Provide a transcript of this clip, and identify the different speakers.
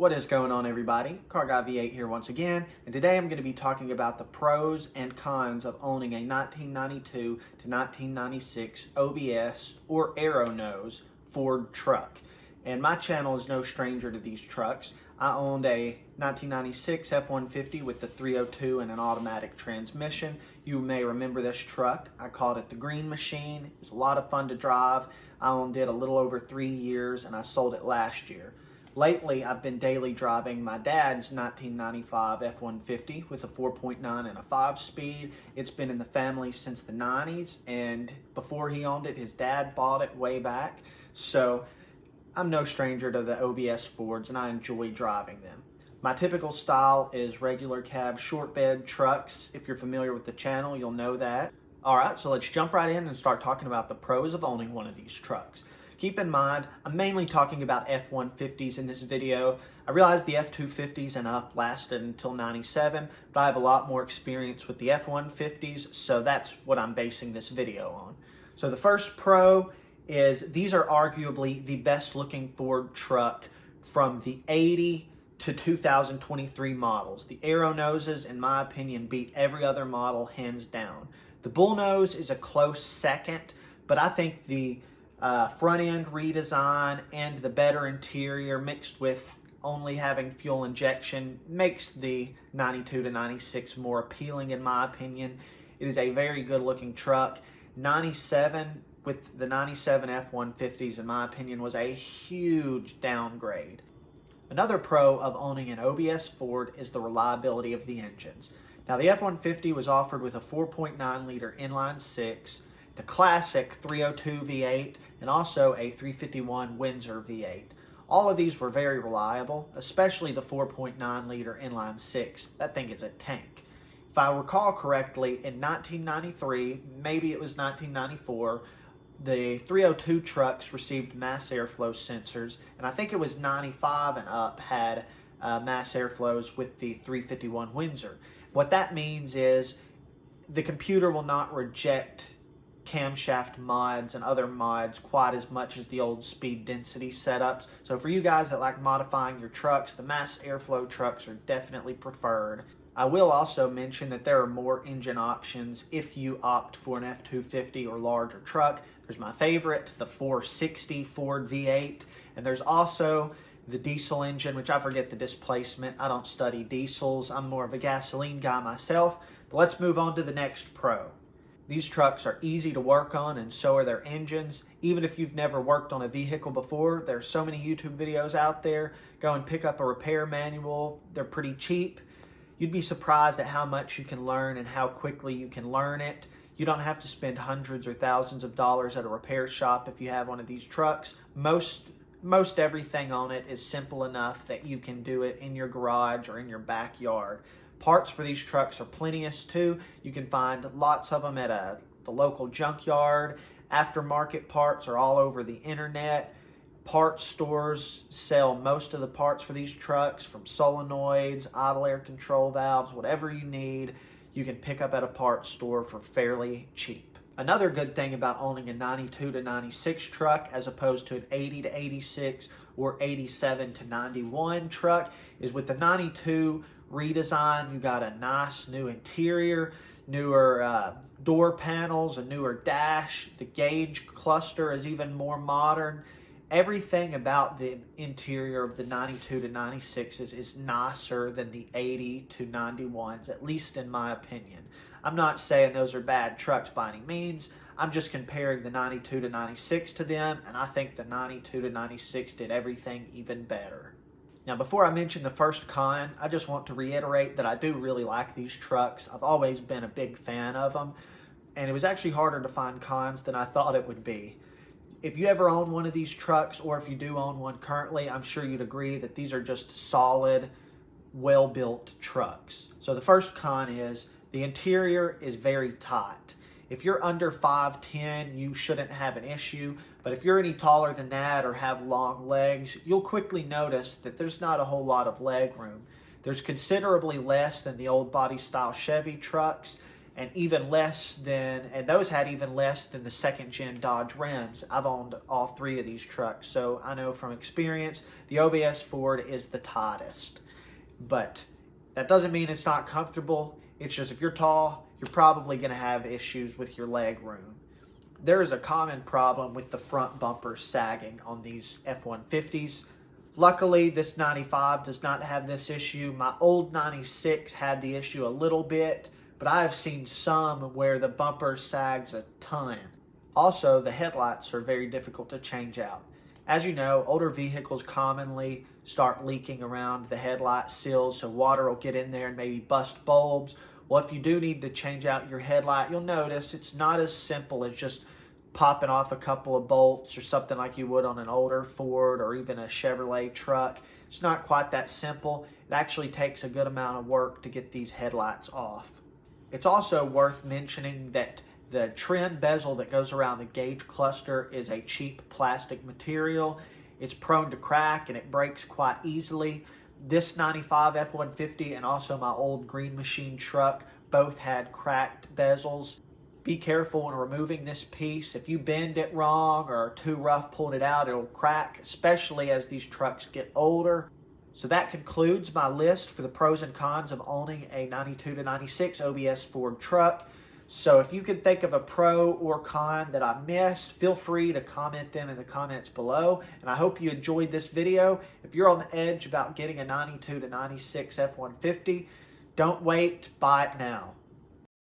Speaker 1: What is going on, everybody? Car Guy V8 here once again, and today I'm going to be talking about the pros and cons of owning a 1992 to 1996 OBS or Aero Nose Ford truck. And my channel is no stranger to these trucks. I owned a 1996 F-150 with the 302 and an automatic transmission. You may remember this truck. I called it the Green Machine. It was a lot of fun to drive. I owned it a little over 3 years and I sold it last year. Lately, I've been daily driving my dad's 1995 F-150 with a 4.9 and a 5-speed. It's been in the family since the 90s, and before he owned it, his dad bought it way back. So I'm no stranger to the OBS Fords, and I enjoy driving them. My typical style is regular cab short bed trucks. If you're familiar with the channel, you'll know that. All right, so let's jump right in and start talking about the pros of owning one of these trucks. Keep in mind, I'm mainly talking about F-150s in this video. I realize the F-250s and up lasted until 97, but I have a lot more experience with the F-150s, so that's what I'm basing this video on. So the first pro is these are arguably the best looking Ford truck from the 80 to 2023 models. The Aero Noses, in my opinion, beat every other model hands down. The Bull Nose is a close second, but I think the front end redesign and the better interior mixed with only having fuel injection makes the 92 to 96 more appealing in my opinion. It is a very good looking truck. 97 with the 97 F-150s in my opinion was a huge downgrade. Another pro of owning an OBS Ford is the reliability of the engines. Now the F-150 was offered with a 4.9 liter inline 6, the classic 302 V8, and also a 351 Windsor V8. All of these were very reliable, especially the 4.9 liter inline 6. That thing is a tank. If I recall correctly, in 1993, maybe it was 1994, the 302 trucks received mass airflow sensors, and I think it was 95 and up had mass airflows with the 351 Windsor. What that means is the computer will not reject camshaft mods and other mods quite as much as the old speed density setups. So for you guys that like modifying your trucks, the mass airflow trucks are definitely preferred. I will also mention that there are more engine options if you opt for an F-250 or larger truck. There's my favorite, the 460 Ford V8, and there's also the diesel engine, which I forget the displacement. I don't study diesels. I'm more of a gasoline guy myself. But let's move on to the next pro. These trucks are easy to work on, and so are their engines. Even if you've never worked on a vehicle before, there's so many YouTube videos out there. Go and pick up a repair manual. They're pretty cheap. You'd be surprised at how much you can learn and how quickly you can learn it. You don't have to spend hundreds or thousands of dollars at a repair shop if you have one of these trucks. Most everything on it is simple enough that you can do it in your garage or in your backyard. Parts for these trucks are plenteous too. You can find lots of them at the local junkyard. Aftermarket parts are all over the internet. Parts stores sell most of the parts for these trucks, from solenoids, idle air control valves, whatever you need, you can pick up at a parts store for fairly cheap. Another good thing about owning a 92 to 96 truck as opposed to an 80 to 86 or 87 to 91 truck is with the 92 redesign, you got a nice new interior, newer door panels, a newer dash. The gauge cluster is even more modern. Everything about the interior of the 92 to 96s is nicer than the 80 to 91s, at least in my opinion. I'm not saying those are bad trucks by any means. I'm just comparing the 92 to 96 to them, and I think the 92 to 96 did everything even better. Now, before I mention the first con, I just want to reiterate that I do really like these trucks. I've always been a big fan of them, and it was actually harder to find cons than I thought it would be. If you ever own one of these trucks, or if you do own one currently, I'm sure you'd agree that these are just solid, well-built trucks. So the first con is the interior is very tight. If you're under 5'10", you shouldn't have an issue, but if you're any taller than that or have long legs, you'll quickly notice that there's not a whole lot of leg room. There's considerably less than the old body style Chevy trucks, and even less than, and those had even less than the second gen Dodge rims. I've owned all three of these trucks, so I know from experience the OBS Ford is the tightest. But that doesn't mean it's not comfortable. It's just if you're tall, you're probably going to have issues with your leg room. There is a common problem with the front bumpers sagging on these F-150s. Luckily, this 95 does not have this issue. My old 96 had the issue a little bit, but I have seen some where the bumper sags a ton. Also, the headlights are very difficult to change out. As you know, older vehicles commonly start leaking around the headlight sills, so water will get in there and maybe bust bulbs. Well, if you do need to change out your headlight, you'll notice it's not as simple as just popping off a couple of bolts or something like you would on an older Ford or even a Chevrolet truck. It's not quite that simple. It actually takes a good amount of work to get these headlights off. It's also worth mentioning that the trim bezel that goes around the gauge cluster is a cheap plastic material. It's prone to crack and it breaks quite easily. This 95 F-150 and also my old Green Machine truck both had cracked bezels. Be careful when removing this piece. If you bend it wrong or are too rough pulling it out, it'll crack, especially as these trucks get older. So that concludes my list for the pros and cons of owning a 92 to 96 OBS Ford truck. So if you can think of a pro or con that I missed, feel free to comment them in the comments below. And I hope you enjoyed this video. If you're on the edge about getting a 92 to 96 F-150, don't wait, buy it now.